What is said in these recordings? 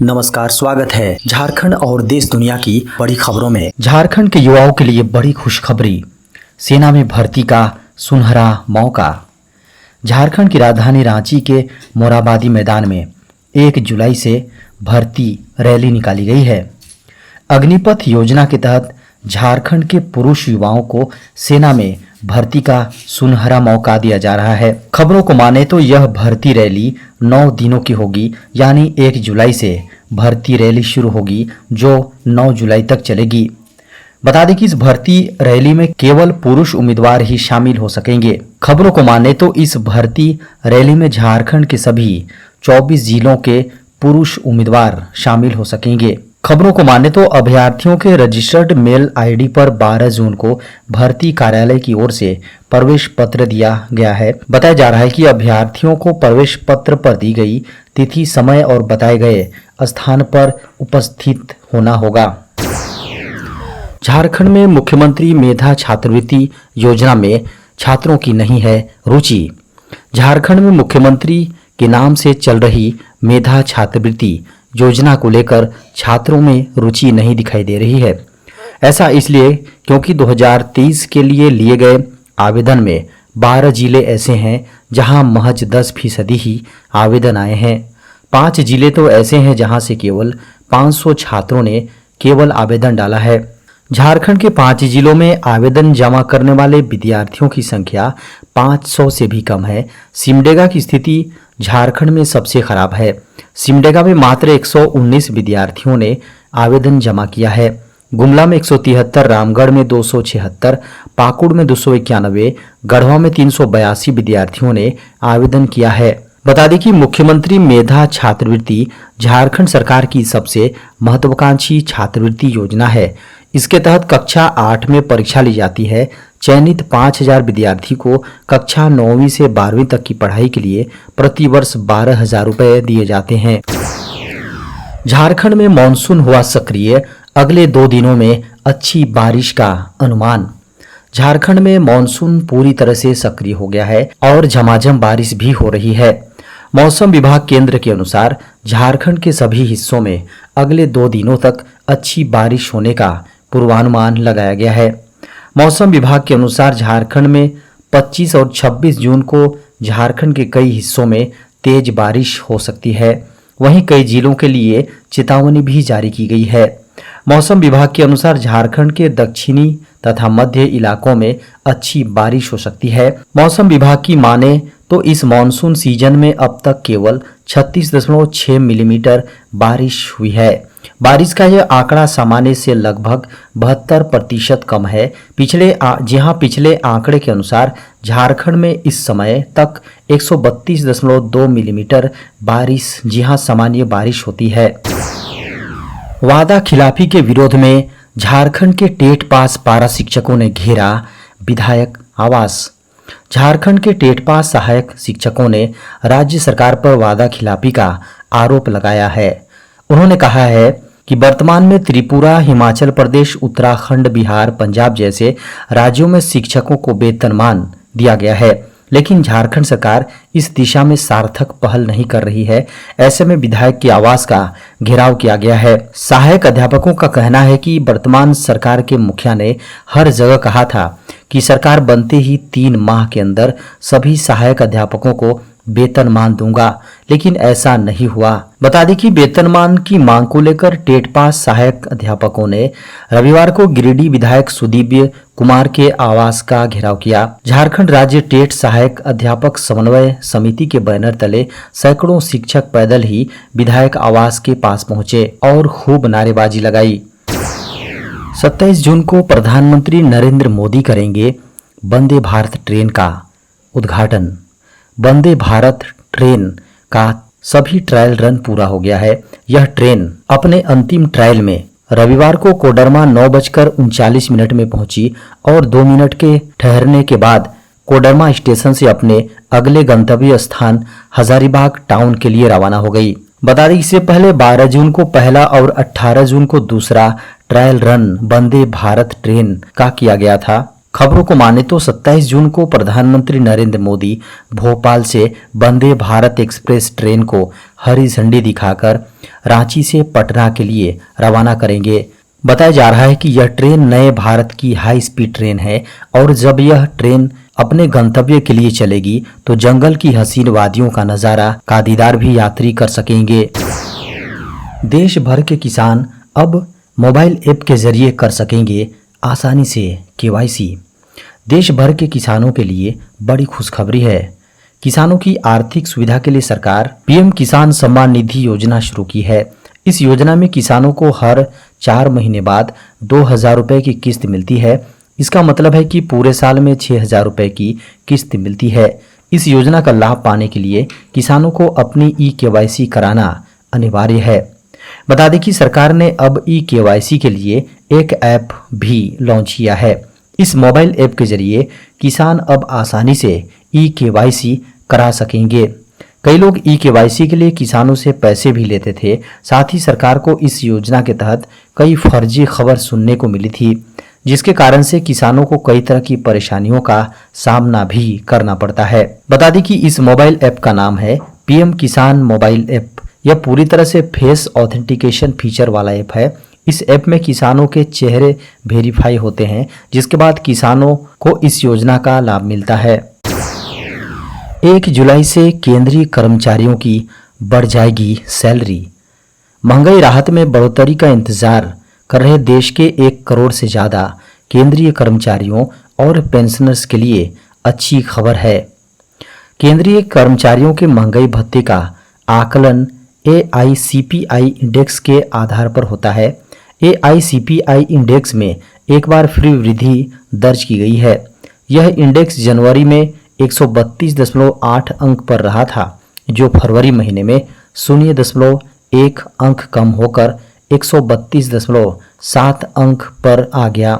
नमस्कार, स्वागत है झारखंड और देश दुनिया की बड़ी खबरों में। झारखंड के युवाओं के लिए बड़ी खुशखबरी, सेना में भर्ती का सुनहरा मौका। झारखंड की राजधानी रांची के मोराबादी मैदान में 1 जुलाई से भर्ती रैली निकाली गई है। अग्निपथ योजना के तहत झारखंड के पुरुष युवाओं को सेना में भर्ती का सुनहरा मौका दिया जा रहा है। खबरों को माने तो यह भर्ती रैली 9 दिनों की होगी, यानी 1 जुलाई से भर्ती रैली शुरू होगी जो 9 जुलाई तक चलेगी। बता दें कि इस भर्ती रैली में केवल पुरुष उम्मीदवार ही शामिल हो सकेंगे। खबरों को माने तो इस भर्ती रैली में झारखंड के सभी 24 जिलों के पुरुष उम्मीदवार शामिल हो सकेंगे। खबरों को माने तो अभ्यर्थियों के रजिस्टर्ड मेल आईडी पर 12 जून को भर्ती कार्यालय की ओर से प्रवेश पत्र दिया गया है। बताया जा रहा है कि अभ्यर्थियों को प्रवेश पत्र पर दी गई तिथि, समय और बताए गए स्थान पर उपस्थित होना होगा। झारखंड में मुख्यमंत्री मेधा छात्रवृत्ति योजना में छात्रों की नहीं है रुचि। झारखंड में मुख्यमंत्री के नाम से चल रही मेधा छात्रवृत्ति योजना को लेकर छात्रों में रुचि नहीं दिखाई दे रही है। ऐसा इसलिए क्योंकि 2023 के लिए गए आवेदन में 12 जिले ऐसे हैं जहां महज 10% ही आवेदन आए हैं। 5 जिले तो ऐसे हैं जहां से केवल 500 छात्रों ने केवल आवेदन डाला है। झारखंड के 5 जिलों में आवेदन जमा करने वाले विद्यार्थियों की संख्या 500 से भी कम है। सिमडेगा की स्थिति झारखंड में सबसे खराब है। सिमडेगा में मात्र 119 विद्यार्थियों ने आवेदन जमा किया है। गुमला में 173, रामगढ़ में 276, पाकुड़ में 291, गढ़वा में 382 विद्यार्थियों ने आवेदन किया है। बता दें कि मुख्यमंत्री मेधा छात्रवृत्ति झारखंड सरकार की सबसे महत्वाकांक्षी छात्रवृत्ति योजना है। इसके तहत कक्षा 8 में परीक्षा ली जाती है। चयनित 5000 विद्यार्थी को कक्षा 9वीं से 12वीं तक की पढ़ाई के लिए प्रतिवर्ष 12,000 रुपए दिए जाते हैं। झारखंड में मानसून हुआ सक्रिय, अगले 2 दिनों में अच्छी बारिश का अनुमान। झारखंड में मानसून पूरी तरह से सक्रिय हो गया है और झमाझम बारिश भी हो रही है। मौसम विभाग केंद्र के अनुसार झारखंड के सभी हिस्सों में अगले 2 दिनों तक अच्छी बारिश होने का पूर्वानुमान लगाया गया है। मौसम विभाग के अनुसार झारखंड में 25 और 26 जून को झारखंड के कई हिस्सों में तेज बारिश हो सकती है। वहीं कई जिलों के लिए चेतावनी भी जारी की गई है। मौसम विभाग के अनुसार झारखंड के दक्षिणी तथा मध्य इलाकों में अच्छी बारिश हो सकती है। मौसम विभाग की माने तो इस मानसून सीजन में अब तक केवल 36.6 मिलीमीटर बारिश हुई है। बारिश का यह आंकड़ा सामान्य से लगभग 72% कम है। पिछले आंकड़े के अनुसार झारखंड में इस समय तक 132.2 मिलीमीटर बारिश सामान्य बारिश होती है। वादा खिलाफी के विरोध में झारखंड के टेट पास पारा शिक्षकों ने घेरा विधायक आवास। झारखंड के टेट पास सहायक शिक्षकों ने राज्य सरकार पर वादा खिलाफी का आरोप लगाया है। उन्होंने कहा है कि वर्तमान में त्रिपुरा, हिमाचल प्रदेश, उत्तराखंड, बिहार, पंजाब जैसे राज्यों में शिक्षकों को वेतनमान दिया गया है, लेकिन झारखंड सरकार इस दिशा में सार्थक पहल नहीं कर रही है। ऐसे में विधायक की आवास का घेराव किया गया है। सहायक अध्यापकों का कहना है कि वर्तमान सरकार के मुखिया ने हर जगह कहा था कि सरकार बनते ही 3 माह के अंदर सभी सहायक अध्यापकों को वेतनमान दूंगा, लेकिन ऐसा नहीं हुआ। बता दें कि वेतनमान की मांग को लेकर टेट पास सहायक अध्यापकों ने रविवार को गिरिडीह विधायक सुदीव्य कुमार के आवास का घेराव किया। झारखंड राज्य टेट सहायक अध्यापक समन्वय समिति के बैनर तले सैकड़ों शिक्षक पैदल ही विधायक आवास के पास पहुंचे और खूब नारेबाजी लगाई। 27 जून को प्रधानमंत्री नरेंद्र मोदी करेंगे वंदे भारत ट्रेन का उद्घाटन। वंदे भारत ट्रेन का सभी ट्रायल रन पूरा हो गया है। यह ट्रेन अपने अंतिम ट्रायल में रविवार को कोडरमा 9:39 में पहुंची और 2 मिनट के ठहरने के बाद कोडरमा स्टेशन से अपने अगले गंतव्य स्थान हजारीबाग टाउन के लिए रवाना हो गई। बता दें इससे पहले 12 जून को पहला और 18 जून को दूसरा trial run Vande Bharat train का किया गया था। खबरों को माने तो 27 जून को प्रधानमंत्री नरेंद्र मोदी भोपाल से वंदे भारत एक्सप्रेस ट्रेन को हरी झंडी दिखाकर रांची से पटना के लिए रवाना करेंगे। बताया जा रहा है कि यह ट्रेन नए भारत की हाई स्पीड ट्रेन है और जब यह ट्रेन अपने गंतव्य के लिए चलेगी तो जंगल की हसीन वादियों का नजारा का दीदार भी यात्री कर सकेंगे। देश भर के किसान अब मोबाइल ऐप के जरिए कर सकेंगे आसानी से केवाईसी। देश भर के किसानों के लिए बड़ी खुशखबरी है। किसानों की आर्थिक सुविधा के लिए सरकार पीएम किसान सम्मान निधि योजना शुरू की है। इस योजना में किसानों को हर 4 महीने बाद 2,000 रुपए की किस्त मिलती है। इसका मतलब है कि पूरे साल में 6,000 रुपए की किस्त मिलती है। इस योजना का लाभ पाने के लिए किसानों को अपनी ई-केवाईसी कराना अनिवार्य है। बता दें कि सरकार ने अब ई-केवाईसी के लिए एक ऐप भी लॉन्च किया है। इस मोबाइल ऐप के जरिए किसान अब आसानी से ई-केवाईसी करा सकेंगे। कई लोग ई-केवाईसी के लिए किसानों से पैसे भी लेते थे। साथ ही सरकार को इस योजना के तहत कई फर्जी खबर सुनने को मिली थी, जिसके कारण से किसानों को कई तरह की परेशानियों का सामना भी करना पड़ता है। बता दें कि इस मोबाइल ऐप का नाम है पीएम किसान मोबाइल ऐप। यह पूरी तरह से फेस ऑथेंटिकेशन फीचर वाला ऐप है। इस ऐप में किसानों के चेहरे वेरीफाई होते हैं, जिसके बाद किसानों को इस योजना का लाभ मिलता है। 1 जुलाई से केंद्रीय कर्मचारियों की बढ़ जाएगी सैलरी। महंगाई राहत में बढ़ोतरी का इंतजार कर रहे देश के 1 करोड़ से ज़्यादा केंद्रीय कर्मचारियों और पेंशनर्स के लिए अच्छी खबर है। केंद्रीय कर्मचारियों के महंगाई भत्ते का आकलन AICPI इंडेक्स के आधार पर होता है। AICPI इंडेक्स में एक बार फिर वृद्धि दर्ज की गई है। यह इंडेक्स जनवरी में 132.8 अंक पर रहा था, जो फरवरी महीने में 0.1 अंक कम होकर 132.7 अंक पर आ गया।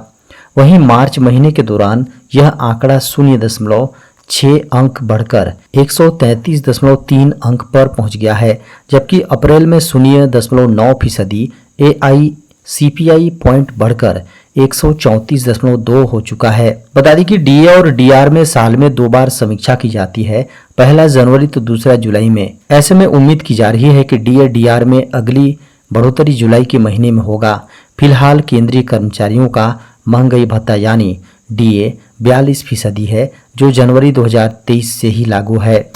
वहीं मार्च महीने के दौरान यह आंकड़ा 0.6 अंक बढ़कर 133.3 अंक पर पहुंच गया है, जबकि अप्रैल में 0.9% AICPI पॉइंट बढ़कर 134.2 हो चुका है। बता दें कि DA और DR में साल में 2 बार समीक्षा की जाती है, पहला जनवरी तो दूसरा जुलाई में। ऐसे में उम्मीद की जा रही है कि DA DR में अगली बढ़ोतरी जुलाई के महीने में होगा। फिलहाल केंद्रीय कर्मचारियों का महंगाई भत्ता यानी DA 42% है, जो जनवरी 2023 से ही लागू है।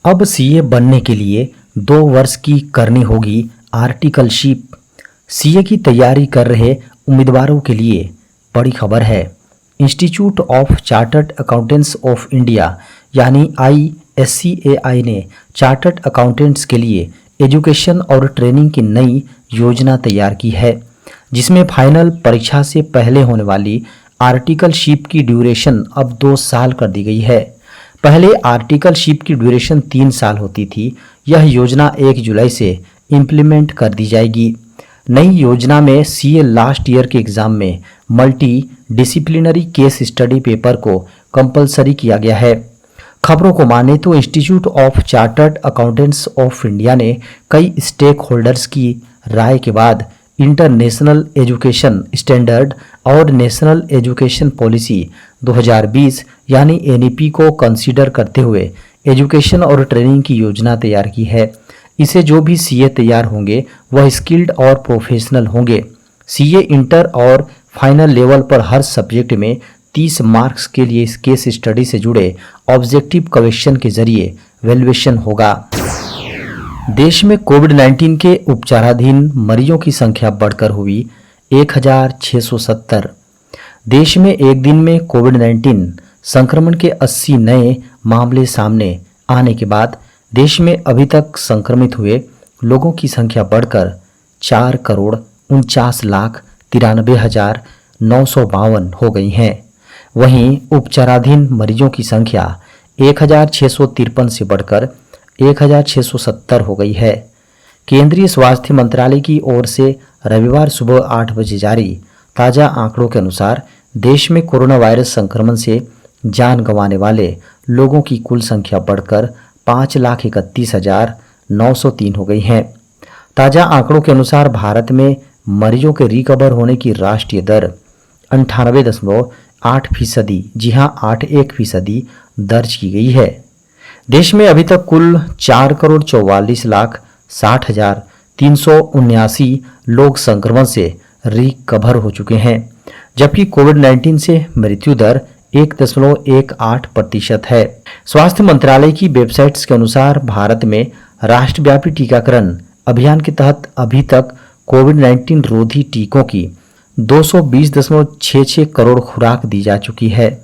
अब CA बनने के लिए 2 वर्ष की करनी होगी आर्टिकलशिप। CA की तैयारी कर रहे उम्मीदवारों के लिए बड़ी खबर है। Institute of chartered accountants of India यानी ISCAI ने चार्टर्ड अकाउंटेंट्स के लिए एजुकेशन और ट्रेनिंग की नई योजना तैयार की है, जिसमें फाइनल परीक्षा से पहले होने वाली आर्टिकलशिप की ड्यूरेशन अब 2 साल कर दी गई है। पहले आर्टिकलशिप की ड्यूरेशन 3 साल होती थी। यह योजना 1 जुलाई से इम्प्लीमेंट कर दी जाएगी। नई योजना में CA लास्ट ईयर के एग्जाम में multi disciplinary case study paper को कंपलसरी किया गया है। खबरों को माने तो institute of chartered accountants of India ने कई स्टेक होल्डर्स की राय के बाद इंटरनेशनल एजुकेशन स्टैंडर्ड और नेशनल एजुकेशन पॉलिसी 2020 यानी NEP को कंसीडर करते हुए एजुकेशन और ट्रेनिंग की योजना तैयार की है। इसे जो भी CA तैयार होंगे वह स्किल्ड और प्रोफेशनल होंगे। CA इंटर और फाइनल लेवल पर हर सब्जेक्ट में 30 मार्क्स के लिए इस केस स्टडी से जुड़े ऑब्जेक्टिव क्वेश्चन के जरिए वैल्यूएशन होगा। देश में कोविड-19 के उपचाराधीन मरीजों की संख्या बढ़कर हुई 1670। देश में एक दिन में कोविड-19 संक्रमण के 80 नए मामले सामने आने के बाद देश में अभी तक संक्रमित हुए लोगों की संख्या बढ़कर 4,49,93,952 हो गई है। वहीं उपचाराधीन मरीजों की संख्या 1653 से बढ़कर 1670 हो गई है। केंद्रीय स्वास्थ्य मंत्रालय की ओर से रविवार सुबह 8 बजे जारी ताज़ा आंकड़ों के अनुसार देश में कोरोना वायरस संक्रमण से जान गंवाने वाले लोगों की कुल संख्या बढ़कर 5,31,903 हो गई है। ताज़ा आंकड़ों के अनुसार भारत में मरीजों के रिकवर होने की राष्ट्रीय दर 98.8%, जी हां 81% दर्ज की गई है। देश में अभी तक कुल 4,44,60,379 लोग संक्रमण से रिकवर हो चुके हैं, जबकि कोविड-19 से मृत्यु दर 1.18% है। स्वास्थ्य मंत्रालय की वेबसाइट्स के अनुसार भारत में राष्ट्रव्यापी टीकाकरण अभियान के तहत अभी तक कोविड-19 रोधी टीकों की 220.66 करोड़ खुराक दी जा चुकी है।